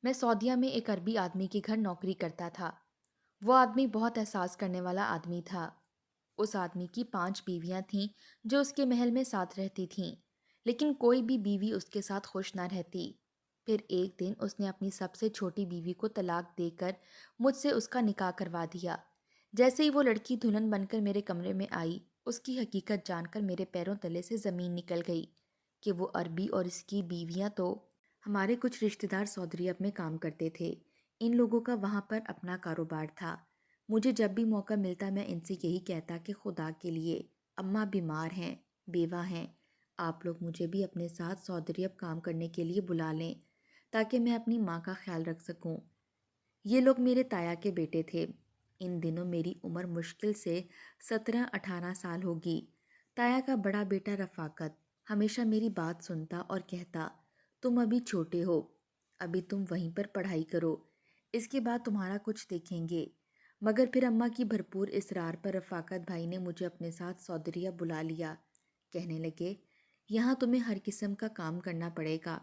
میں سعودیہ میں ایک عربی آدمی کے گھر نوکری کرتا تھا۔ وہ آدمی بہت احساس کرنے والا آدمی تھا۔ اس آدمی کی 5 بیویاں تھیں جو اس کے محل میں ساتھ رہتی تھیں، لیکن کوئی بھی بیوی اس کے ساتھ خوش نہ رہتی۔ پھر ایک دن اس نے اپنی سب سے چھوٹی بیوی کو طلاق دے کر مجھ سے اس کا نکاح کروا دیا۔ جیسے ہی وہ لڑکی دلہن بن کر میرے کمرے میں آئی، اس کی حقیقت جان کر میرے پیروں تلے سے زمین نکل گئی کہ وہ عربی اور اس کی بیویاں تو ہمارے کچھ رشتہ دار سعودی عرب میں کام کرتے تھے۔ ان لوگوں کا وہاں پر اپنا کاروبار تھا۔ مجھے جب بھی موقع ملتا میں ان سے یہی کہتا کہ خدا کے لیے اماں بیمار ہیں، بیوہ ہیں، آپ لوگ مجھے بھی اپنے ساتھ سعودی عرب کام کرنے کے لیے بلا لیں تاکہ میں اپنی ماں کا خیال رکھ سکوں۔ یہ لوگ میرے تایا کے بیٹے تھے۔ ان دنوں میری عمر مشکل سے 17-18 سال ہوگی۔ تایا کا بڑا بیٹا رفاقت ہمیشہ میری بات سنتا اور کہتا، تم ابھی چھوٹے ہو، ابھی تم وہیں پر پڑھائی کرو، اس کے بعد تمہارا کچھ دیکھیں گے۔ مگر پھر اماں کی بھرپور اصرار پر رفاقت بھائی نے مجھے اپنے ساتھ سعودیہ بلا لیا۔ کہنے لگے، یہاں تمہیں ہر قسم کا کام کرنا پڑے گا۔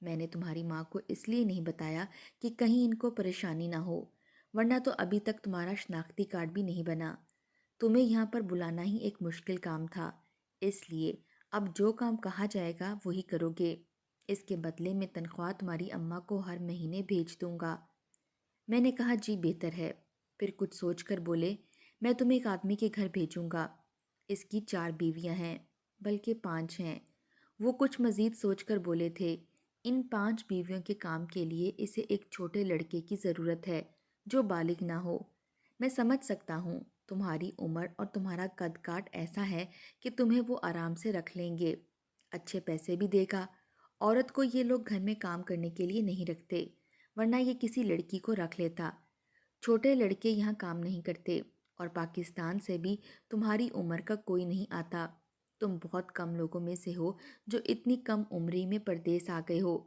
میں نے تمہاری ماں کو اس لیے نہیں بتایا کہ کہیں ان کو پریشانی نہ ہو، ورنہ تو ابھی تک تمہارا شناختی کارڈ بھی نہیں بنا۔ تمہیں یہاں پر بلانا ہی ایک مشکل کام تھا، اس لیے اب جو کام کہا جائے گا وہی کرو گے۔ اس کے بدلے میں تنخواہ تمہاری اماں کو ہر مہینے بھیج دوں گا۔ میں نے کہا جی بہتر ہے۔ پھر کچھ سوچ کر بولے، میں تمہیں ایک آدمی کے گھر بھیجوں گا، اس کی 4 بیویاں ہیں، بلکہ 5 ہیں۔ وہ کچھ مزید سوچ کر بولے تھے، ان 5 بیویوں کے کام کے لیے اسے ایک چھوٹے لڑکے کی ضرورت ہے جو بالغ نہ ہو۔ میں سمجھ سکتا ہوں، تمہاری عمر اور تمہارا قد کاٹ ایسا ہے کہ تمہیں وہ آرام سے رکھ لیں گے، اچھے پیسے بھی دے گا۔ عورت کو یہ لوگ گھر میں کام کرنے کے لیے نہیں رکھتے، ورنہ یہ کسی لڑکی کو رکھ لیتا۔ چھوٹے لڑکے یہاں کام نہیں کرتے، اور پاکستان سے بھی تمہاری عمر کا کوئی نہیں آتا۔ تم بہت کم لوگوں میں سے ہو جو اتنی کم عمری میں پردیس آ گئے ہو۔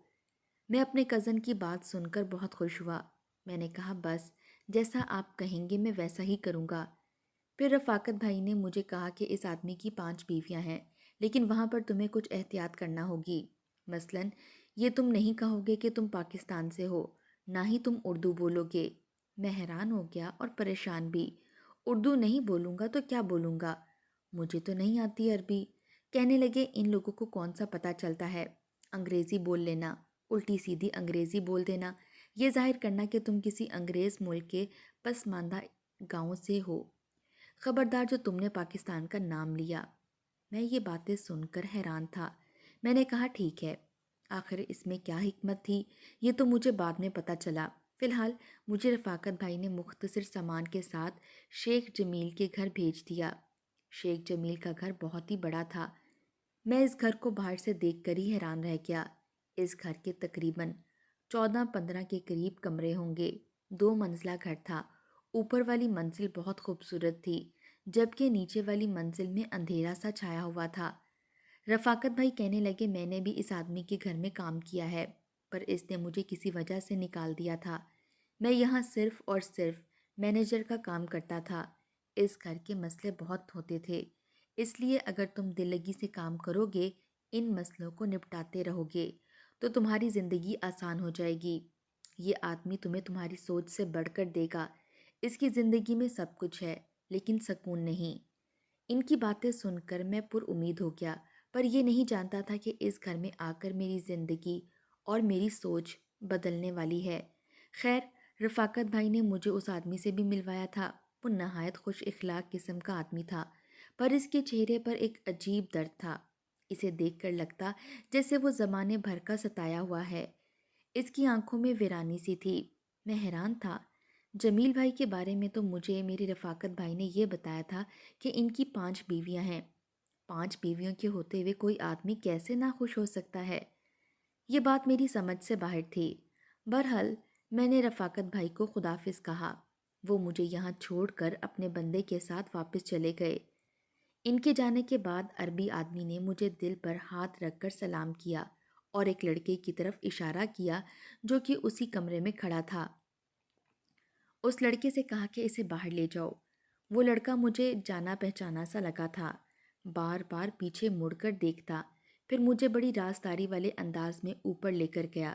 میں اپنے کزن کی بات سن کر بہت خوش ہوا۔ میں نے کہا بس جیسا آپ کہیں گے میں ویسا ہی کروں گا۔ پھر رفاقت بھائی نے مجھے کہا کہ اس آدمی کی 5 بیویاں ہیں، لیکن وہاں پر تمہیں کچھ احتیاط کرنا ہوگی۔ مثلاً یہ تم نہیں کہو گے کہ تم پاکستان سے ہو، نہ ہی تم اردو بولو گے۔ میں حیران ہو گیا اور پریشان بھی۔ اردو نہیں بولوں گا تو کیا بولوں گا؟ مجھے تو نہیں آتی عربی۔ کہنے لگے، ان لوگوں کو کون سا پتہ چلتا ہے، انگریزی بول لینا، الٹی سیدھی انگریزی بول دینا، یہ ظاہر کرنا کہ تم کسی انگریز ملک کے پسماندہ گاؤں سے ہو۔ خبردار جو تم نے پاکستان کا نام لیا۔ میں یہ باتیں سن کر حیران تھا۔ میں نے کہا ٹھیک ہے، آخر اس میں کیا حکمت تھی، یہ تو مجھے بعد میں پتہ چلا۔ فی الحال مجھے رفاقت بھائی نے مختصر سامان کے ساتھ شیخ جمیل کے گھر بھیج دیا۔ شیخ جمیل کا گھر بہت ہی بڑا تھا۔ میں اس گھر کو باہر سے دیکھ کر ہی حیران رہ گیا۔ اس گھر کے تقریباً 14-15 کے قریب کمرے ہوں گے۔ 2 منزلہ گھر تھا۔ اوپر والی منزل بہت خوبصورت تھی، جبکہ نیچے والی منزل میں اندھیرا سا چھایا ہوا تھا۔ رفاقت بھائی کہنے لگے، میں نے بھی اس آدمی کے گھر میں کام کیا ہے، پر اس نے مجھے کسی وجہ سے نکال دیا تھا۔ میں یہاں صرف اور صرف مینیجر کا کام کرتا تھا۔ اس گھر کے مسئلے بہت ہوتے تھے، اس لیے اگر تم دل لگی سے کام کرو گے، ان مسئلوں کو نپٹاتے رہو گے، تو تمہاری زندگی آسان ہو جائے گی۔ یہ آدمی تمہیں تمہاری سوچ سے بڑھ کر دے گا۔ اس کی زندگی میں سب کچھ ہے، لیکن سکون نہیں۔ ان کی باتیں سن کر میں پر امید ہو گیا، پر یہ نہیں جانتا تھا کہ اس گھر میں آ کر میری زندگی اور میری سوچ بدلنے والی ہے۔ خیر، رفاقت بھائی نے مجھے اس آدمی سے بھی ملوایا تھا۔ وہ نہایت خوش اخلاق قسم کا آدمی تھا، پر اس کے چہرے پر ایک عجیب درد تھا۔ اسے دیکھ کر لگتا جیسے وہ زمانے بھر کا ستایا ہوا ہے۔ اس کی آنکھوں میں ویرانی سی تھی۔ میں حیران تھا۔ جمیل بھائی کے بارے میں تو مجھے میری رفاقت بھائی نے یہ بتایا تھا کہ ان کی 5 بیویاں ہیں۔ 5 بیویوں کے ہوتے ہوئے کوئی آدمی کیسے ناخوش ہو سکتا ہے؟ یہ بات میری سمجھ سے باہر تھی۔ بہرحال میں نے رفاقت بھائی کو خداحافظ کہا۔ وہ مجھے یہاں چھوڑ کر اپنے بندے کے ساتھ واپس چلے گئے۔ ان کے جانے کے بعد عربی آدمی نے مجھے دل پر ہاتھ رکھ کر سلام کیا اور ایک لڑکے کی طرف اشارہ کیا جو کہ اسی کمرے میں کھڑا تھا۔ اس لڑکے سے کہا کہ اسے باہر لے جاؤ۔ وہ لڑکا مجھے جانا پہچانا سا لگا تھا، بار بار پیچھے مڑ کر دیکھتا، پھر مجھے بڑی رازداری والے انداز میں اوپر لے کر گیا۔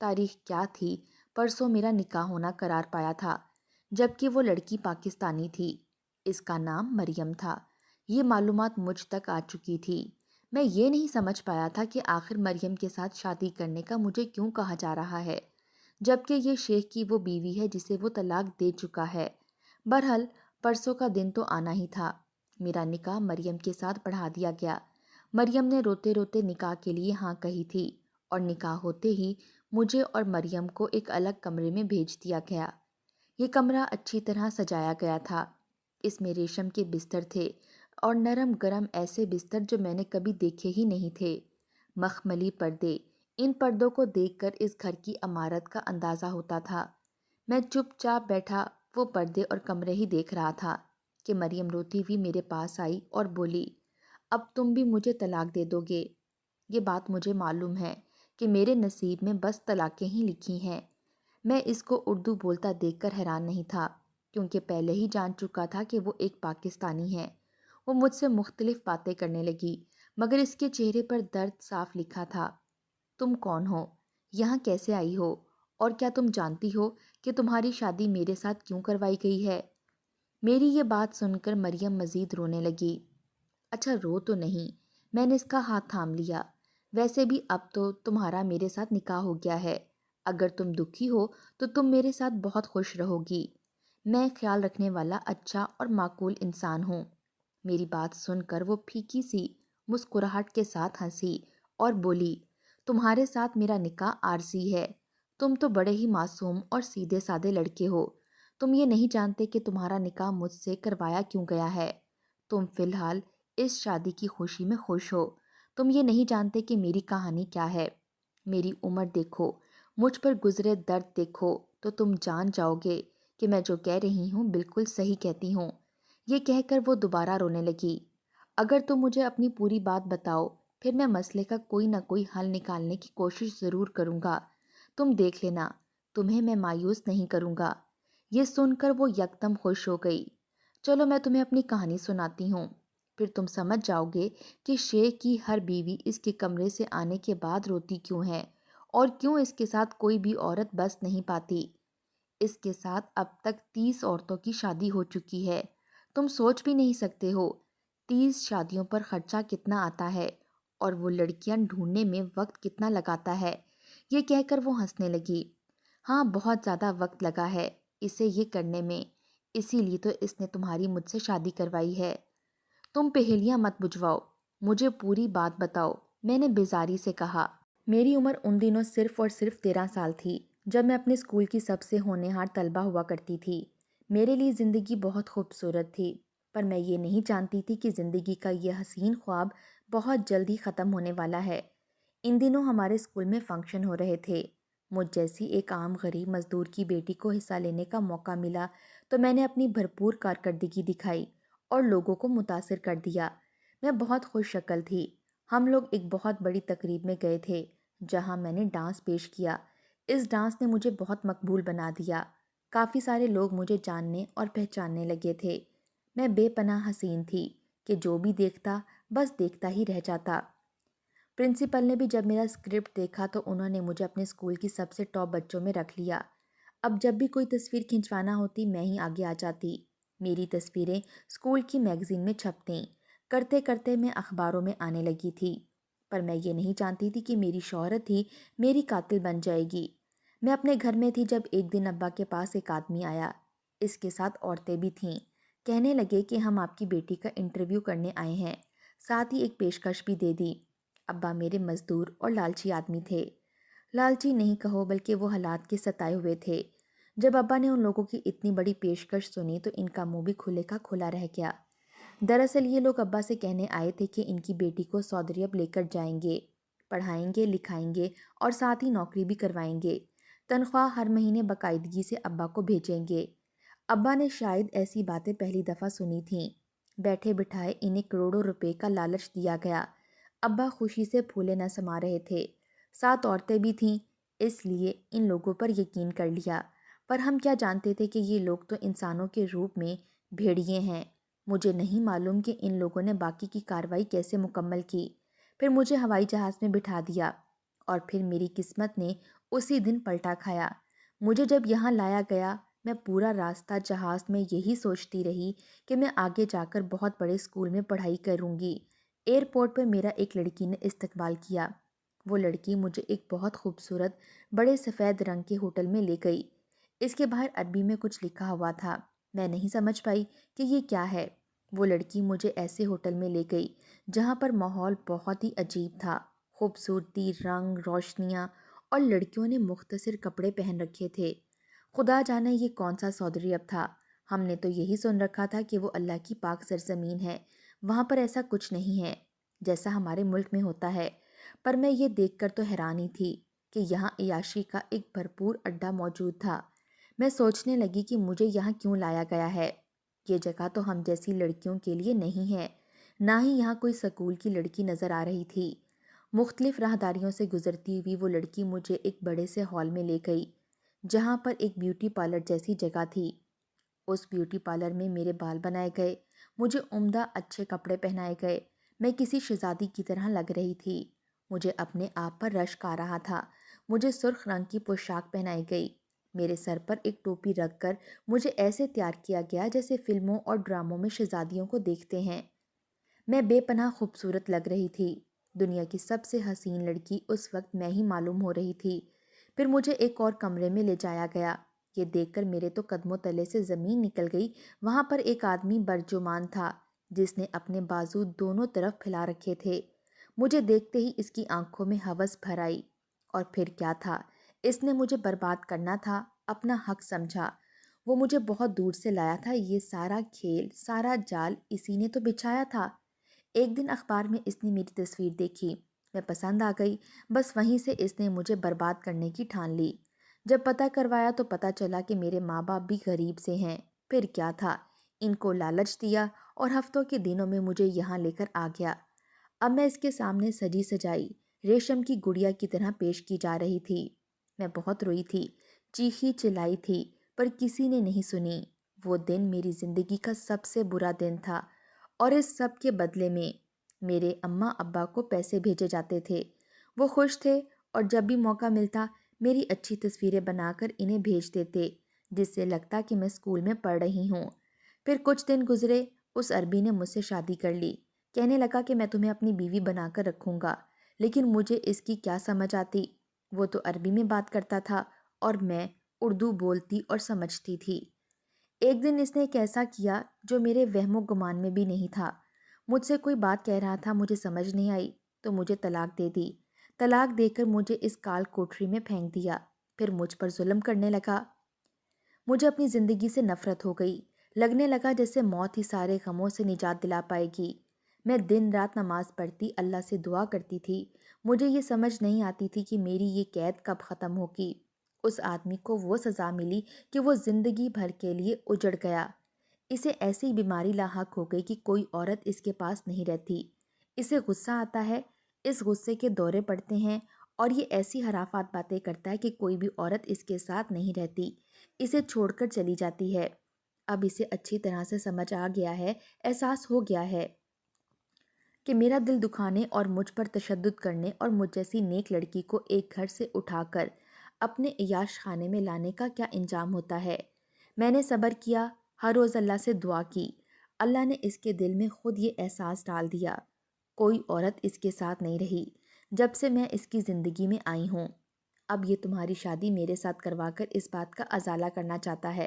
تاریخ کیا تھی؟ پرسوں میرا نکاح ہونا قرار پایا تھا، جبکہ وہ لڑکی پاکستانی تھی۔ اس کا نام مریم تھا۔ یہ معلومات مجھ تک آ چکی تھی۔ میں یہ نہیں سمجھ پایا تھا کہ آخر مریم کے ساتھ شادی کرنے کا مجھے کیوں کہا جا رہا ہے، جبکہ یہ شیخ کی وہ بیوی ہے جسے وہ طلاق دے چکا ہے۔ بہرحال پرسوں کا دن تو آنا ہی تھا۔ میرا نکاح مریم کے ساتھ پڑھا دیا گیا۔ مریم نے روتے روتے نکاح کے لیے ہاں کہی تھی، اور نکاح ہوتے ہی مجھے اور مریم کو ایک الگ کمرے میں بھیج دیا گیا۔ یہ کمرہ اچھی طرح سجایا گیا تھا۔ اس میں ریشم کے بستر تھے، اور نرم گرم ایسے بستر جو میں نے کبھی دیکھے ہی نہیں تھے۔ مخملی پردے، ان پردوں کو دیکھ کر اس گھر کی عمارت کا اندازہ ہوتا تھا۔ میں چپ چاپ بیٹھا وہ پردے اور کمرے ہی دیکھ رہا تھا کہ مریم روتی ہوئی میرے پاس آئی اور بولی، اب تم بھی مجھے طلاق دے دو گے؟ یہ بات مجھے معلوم ہے کہ میرے نصیب میں بس طلاقیں ہی لکھی ہیں۔ میں اس کو اردو بولتا دیکھ کر حیران نہیں تھا، کیونکہ پہلے ہی جان چکا تھا کہ وہ ایک پاکستانی ہے۔ وہ مجھ سے مختلف باتیں کرنے لگی، مگر اس کے چہرے پر درد صاف لکھا تھا۔ تم کون ہو؟ یہاں کیسے آئی ہو؟ اور کیا تم جانتی ہو کہ تمہاری شادی میرے ساتھ کیوں کروائی گئی ہے؟ میری یہ بات سن کر مریم مزید رونے لگی۔ اچھا رو تو نہیں، میں نے اس کا ہاتھ تھام لیا۔ ویسے بھی اب تو تمہارا میرے ساتھ نکاح ہو گیا ہے۔ اگر تم دکھی ہو تو تم میرے ساتھ بہت خوش رہو گی۔ میں خیال رکھنے والا اچھا اور معقول انسان ہوں۔ میری بات سن کر وہ پھیکی سی مسکراہٹ کے ساتھ ہنسی اور بولی، تمہارے ساتھ میرا نکاح عارضی ہے۔ تم تو بڑے ہی معصوم اور سیدھے سادے لڑکے ہو۔ تم یہ نہیں جانتے کہ تمہارا نکاح مجھ سے کروایا کیوں گیا ہے۔ تم فی الحال اس شادی کی خوشی میں خوش ہو۔ تم یہ نہیں جانتے کہ میری کہانی کیا ہے۔ میری عمر دیکھو، مجھ پر گزرے درد دیکھو، تو تم جان جاؤ گے کہ میں جو کہہ رہی ہوں بالکل صحیح کہتی ہوں۔ یہ کہہ کر وہ دوبارہ رونے لگی۔ اگر تم مجھے اپنی پوری بات بتاؤ، پھر میں مسئلے کا کوئی نہ کوئی حل نکالنے کی کوشش ضرور کروں گا۔ تم دیکھ لینا، تمہیں میں مایوس نہیں کروں گا۔ یہ سن کر وہ یکدم خوش ہو گئی۔ چلو میں تمہیں اپنی کہانی سناتی ہوں، پھر تم سمجھ جاؤ گے کہ شیخ کی ہر بیوی اس کے کمرے سے آنے کے بعد روتی کیوں ہے، اور کیوں اس کے ساتھ کوئی بھی عورت بس نہیں پاتی۔ اس کے ساتھ اب تک 30 عورتوں کی شادی ہو چکی ہے۔ تم سوچ بھی نہیں سکتے ہو 30 شادیوں پر خرچہ کتنا آتا ہے، اور وہ لڑکیاں ڈھونڈنے میں وقت کتنا لگاتا ہے۔ یہ کہہ کر وہ ہنسنے لگی۔ ہاں، بہت زیادہ وقت لگا ہے اسے یہ کرنے میں، اسی لیے تو اس نے تمہاری مجھ سے شادی کروائی ہے۔ تم پہیلیاں مت بجھواؤ، مجھے پوری بات بتاؤ، میں نے بیزاری سے کہا۔ میری عمر ان دنوں صرف اور صرف 13 سال تھی، جب میں اپنے اسکول کی سب سے ہونہار طلبہ ہوا کرتی تھی۔ میرے لیے زندگی بہت خوبصورت تھی، پر میں یہ نہیں جانتی تھی کہ زندگی کا یہ حسین خواب بہت جلد ہی ختم ہونے والا ہے۔ ان دنوں ہمارے اسکول میں فنکشن ہو رہے تھے۔ مجھ جیسی ایک عام غریب مزدور کی بیٹی کو حصہ لینے کا موقع ملا تو میں نے اپنی بھرپور کارکردگی دکھائی اور لوگوں کو متاثر کر دیا۔ میں بہت خوش شکل تھی۔ ہم لوگ ایک بہت بڑی تقریب میں گئے تھے جہاں میں نے ڈانس پیش کیا۔ اس ڈانس نے مجھے بہت مقبول بنا دیا۔ کافی سارے لوگ مجھے جاننے اور پہچاننے لگے تھے۔ میں بے پناہ حسین تھی کہ جو بھی دیکھتا بس دیکھتا ہی رہ جاتا۔ پرنسپل نے بھی جب میرا اسکرپٹ دیکھا تو انہوں نے مجھے اپنے اسکول کی سب سے ٹاپ بچوں میں رکھ لیا۔ اب جب بھی کوئی تصویر کھنچوانا ہوتی میں ہی آگے آ جاتی۔ میری تصویریں اسکول کی میگزین میں چھپتیں، کرتے کرتے میں اخباروں میں آنے لگی تھی۔ پر میں یہ نہیں جانتی تھی کہ میری شہرت ہی میری قاتل بن جائے گی۔ میں اپنے گھر میں تھی جب ایک دن ابا کے پاس ایک آدمی آیا، اس کے ساتھ عورتیں بھی تھیں۔ کہنے لگے کہ ہم آپ کی بیٹی کا انٹرویو کرنے آئے ہیں، ساتھ ہی ایک پیشکش بھی دے دی۔ ابا میرے مزدور اور لالچی آدمی تھے۔ لالچی نہیں کہو بلکہ وہ حالات کے ستائے ہوئے تھے۔ جب ابا نے ان لوگوں کی اتنی بڑی پیشکش سنی تو ان کا منہ بھی کھلے کا کھلا رہ گیا۔ دراصل یہ لوگ ابا سے کہنے آئے تھے کہ ان کی بیٹی کو سعودی عرب لے کر جائیں گے، پڑھائیں گے، لکھائیں گے اور ساتھ ہی نوکری بھی کروائیں گے۔ تنخواہ ہر مہینے باقاعدگی سے ابا کو بھیجیں گے۔ ابا نے شاید ایسی باتیں پہلی دفعہ سنی تھیں۔ بیٹھے بٹھائے انہیں کروڑوں روپے کا لالچ دیا گیا۔ ابا خوشی سے پھولے نہ سما رہے تھے۔ 7 عورتیں بھی تھیں، اس لیے ان لوگوں پر یقین کر لیا۔ پر ہم کیا جانتے تھے کہ یہ لوگ تو انسانوں کے روپ میں بھیڑیے ہیں۔ مجھے نہیں معلوم کہ ان لوگوں نے باقی کی کارروائی کیسے مکمل کی۔ پھر مجھے ہوائی جہاز میں بٹھا دیا۔ اور پھر میری قسمت نے اسی دن پلٹا کھایا۔ مجھے جب یہاں لایا گیا، میں پورا راستہ جہاز میں یہی سوچتی رہی کہ میں آگے جا کر بہت بڑے اسکول میں پڑھائی کروں گی۔ ایئرپورٹ پر میرا ایک لڑکی نے استقبال کیا۔ وہ لڑکی مجھے ایک بہت خوبصورت بڑے سفید رنگ کے ہوٹل میں لے گئی۔ اس کے باہر عربی میں کچھ لکھا ہوا تھا۔ میں نہیں سمجھ پائی کہ یہ کیا ہے۔ وہ لڑکی مجھے ایسے ہوٹل میں لے گئی جہاں پر ماحول بہت ہی عجیب تھا۔ خوبصورتی، رنگ، روشنیاں، اور لڑکیوں نے مختصر کپڑے پہن رکھے تھے۔ خدا جانے یہ کون سا سعودی عرب تھا۔ ہم نے تو یہی سن رکھا تھا کہ وہ اللہ کی پاک سرزمین ہے، وہاں پر ایسا کچھ نہیں ہے جیسا ہمارے ملک میں ہوتا ہے۔ پر میں یہ دیکھ کر تو حیران ہی تھی کہ یہاں عیاشی کا ایک بھرپور اڈا موجود تھا۔ میں سوچنے لگی کہ مجھے یہاں کیوں لایا گیا ہے۔ یہ جگہ تو ہم جیسی لڑکیوں کے لیے نہیں ہے، نہ ہی یہاں کوئی سکول کی لڑکی نظر آ رہی تھی۔ مختلف راہداریوں سے گزرتی ہوئی وہ لڑکی مجھے ایک بڑے سے ہال میں لے گئی جہاں پر ایک بیوٹی پارلر جیسی جگہ تھی۔ اس بیوٹی پارلر میں میرے بال بنائے گئے، مجھے عمدہ اچھے کپڑے پہنائے گئے۔ میں کسی شہزادی کی طرح لگ رہی تھی۔ مجھے اپنے آپ پر رشک آ رہا تھا۔ مجھے سرخ رنگ کی پوشاک پہنائی گئی۔ میرے سر پر ایک ٹوپی رکھ کر مجھے ایسے تیار کیا گیا جیسے فلموں اور ڈراموں میں شہزادیوں کو دیکھتے ہیں۔ میں بے پناہ خوبصورت لگ رہی تھی۔ دنیا کی سب سے حسین لڑکی اس وقت میں ہی معلوم ہو رہی تھی۔ پھر مجھے ایک اور کمرے میں لے جایا گیا۔ یہ دیکھ کر میرے تو قدموں تلے سے زمین نکل گئی۔ وہاں پر ایک آدمی برجمان تھا جس نے اپنے بازو دونوں طرف پھیلا رکھے تھے۔ مجھے دیکھتے ہی اس کی آنکھوں میں ہوس بھر آئی۔ اور پھر کیا تھا، اس نے مجھے برباد کرنا تھا، اپنا حق سمجھا۔ وہ مجھے بہت دور سے لایا تھا۔ یہ سارا کھیل، سارا جال اسی نے تو بچھایا تھا۔ ایک دن اخبار میں اس نے میری تصویر دیکھی، میں پسند آ گئی۔ بس وہیں سے اس نے مجھے برباد کرنے کی ٹھان لی۔ جب پتہ کروایا تو پتہ چلا کہ میرے ماں باپ بھی غریب سے ہیں۔ پھر کیا تھا، ان کو لالچ دیا اور ہفتوں کے دنوں میں مجھے یہاں لے کر آ گیا۔ اب میں اس کے سامنے سجی سجائی ریشم کی گڑیا کی طرح پیش کی جا رہی تھی۔ میں بہت روئی تھی، چیخی چلائی تھی، پر کسی نے نہیں سنی۔ وہ دن میری زندگی کا سب سے برا دن تھا، اور اس سب کے بدلے میں میرے اماں ابا کو پیسے بھیجے جاتے تھے۔ وہ خوش تھے اور جب بھی موقع ملتا میری اچھی تصویریں بنا کر انہیں بھیج دیتے، جس سے لگتا کہ میں اسکول میں پڑھ رہی ہوں۔ پھر کچھ دن گزرے، اس عربی نے مجھ سے شادی کر لی۔ کہنے لگا کہ میں تمہیں اپنی بیوی بنا کر رکھوں گا، لیکن مجھے اس کی کیا سمجھ آتی۔ وہ تو عربی میں بات کرتا تھا اور میں اردو بولتی اور سمجھتی تھی۔ ایک دن اس نے ایک ایسا کیا جو میرے وہم و گمان میں بھی نہیں تھا۔ مجھ سے کوئی بات کہہ رہا تھا، مجھے سمجھ نہیں آئی تو مجھے طلاق دے دی۔ طلاق دے کر مجھے اس کال کوٹری میں پھینک دیا۔ پھر مجھ پر ظلم کرنے لگا۔ مجھے اپنی زندگی سے نفرت ہو گئی۔ لگنے لگا جیسے موت ہی سارے غموں سے نجات دلا پائے گی۔ میں دن رات نماز پڑھتی، اللہ سے دعا کرتی تھی۔ مجھے یہ سمجھ نہیں آتی تھی کہ میری یہ قید کب ختم ہوگی۔ اس آدمی کو وہ سزا ملی کہ وہ زندگی بھر کے لیے اجڑ گیا۔ اسے ایسی بیماری لاحق ہو گئی کہ کوئی عورت اس کے پاس نہیں رہتی۔ اسے غصہ آتا ہے، اس غصے کے دورے پڑتے ہیں اور یہ ایسی حرافات باتیں کرتا ہے کہ کوئی بھی عورت اس کے ساتھ نہیں رہتی، اسے چھوڑ کر چلی جاتی ہے۔ اب اسے اچھی طرح سے سمجھ آ گیا ہے، احساس ہو گیا ہے کہ میرا دل دکھانے اور مجھ پر تشدد کرنے اور مجھ جیسی نیک لڑکی کو ایک گھر سے اٹھا کر اپنے عیاش خانے میں لانے کا کیا انجام ہوتا ہے۔ میں نے صبر کیا، ہر روز اللہ سے دعا کی۔ اللہ نے اس کے دل میں خود یہ احساس ڈال دیا۔ کوئی عورت اس کے ساتھ نہیں رہی جب سے میں اس کی زندگی میں آئی ہوں۔ اب یہ تمہاری شادی میرے ساتھ کروا کر اس بات کا ازالہ کرنا چاہتا ہے،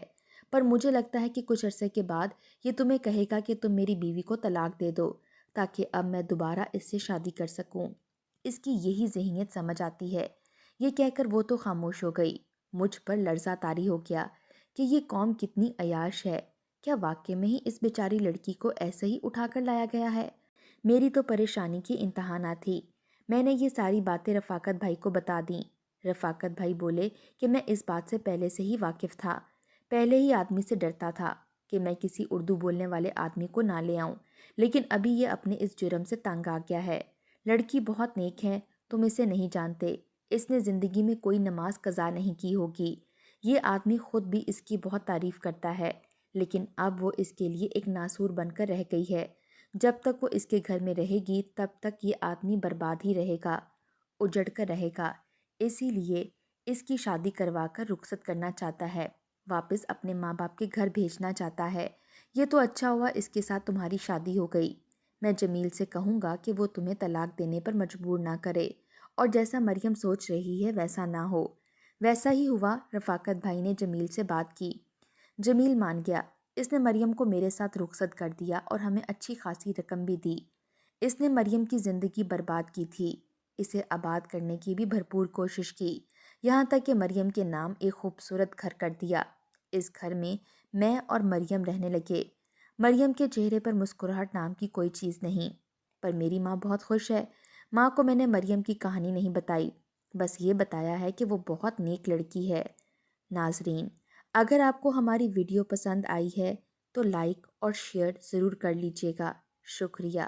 پر مجھے لگتا ہے کہ کچھ عرصے کے بعد یہ تمہیں کہے گا کہ تم میری بیوی کو طلاق دے دو تاکہ اب میں دوبارہ اس سے شادی کر سکوں۔ اس کی یہی ذہنیت سمجھ آتی ہے۔ یہ کہہ کر وہ تو خاموش ہو گئی۔ مجھ پر لرزہ طاری ہو گیا کہ یہ قوم کتنی عیاش ہے۔ کیا واقعی میں ہی اس بیچاری لڑکی کو ایسے ہی اٹھا کر لایا گیا ہے؟ میری تو پریشانی کی انتہا نہ تھی۔ میں نے یہ ساری باتیں رفاقت بھائی کو بتا دیں۔ رفاقت بھائی بولے کہ میں اس بات سے پہلے سے ہی واقف تھا، پہلے ہی آدمی سے ڈرتا تھا کہ میں کسی اردو بولنے والے آدمی کو نہ لے آؤں، لیکن ابھی یہ اپنے اس جرم سے تنگ آ گیا ہے۔ لڑکی بہت نیک ہے، تم اسے نہیں جانتے، اس نے زندگی میں کوئی نماز قضا نہیں کی ہوگی۔ یہ آدمی خود بھی اس کی بہت تعریف کرتا ہے، لیکن اب وہ اس کے لیے ایک ناسور بن کر رہ گئی ہے۔ جب تک وہ اس کے گھر میں رہے گی تب تک یہ آدمی برباد ہی رہے گا۔ اجڑ کر رہے گا، اسی لیے اس کی شادی کروا کر رخصت کرنا چاہتا ہے، واپس اپنے ماں باپ کے گھر بھیجنا چاہتا ہے۔ یہ تو اچھا ہوا اس کے ساتھ تمہاری شادی ہو گئی۔ میں جمیل سے کہوں گا کہ وہ تمہیں طلاق دینے پر مجبور نہ کرے، اور جیسا مریم سوچ رہی ہے ویسا نہ ہو۔ ویسا ہی ہوا۔ رفاقت بھائی نے جمیل سے بات کی۔ جمیل مان گیا۔ اس نے مریم کو میرے ساتھ رخصت کر دیا اور ہمیں اچھی خاصی رقم بھی دی۔ اس نے مریم کی زندگی برباد کی تھی، اسے آباد کرنے کی بھی بھرپور کوشش کی، یہاں تک کہ مریم کے نام ایک خوبصورت گھر کر دیا۔ اس گھر میں اور مریم رہنے لگے۔ مریم کے چہرے پر مسکراہٹ نام کی کوئی چیز نہیں، پر میری ماں بہت خوش ہے۔ ماں کو میں نے مریم کی کہانی نہیں بتائی، بس یہ بتایا ہے کہ وہ بہت نیک لڑکی ہے۔ ناظرین، اگر آپ کو ہماری ویڈیو پسند آئی ہے تو لائک اور شیئر ضرور کر لیجیے گا۔ شکریہ۔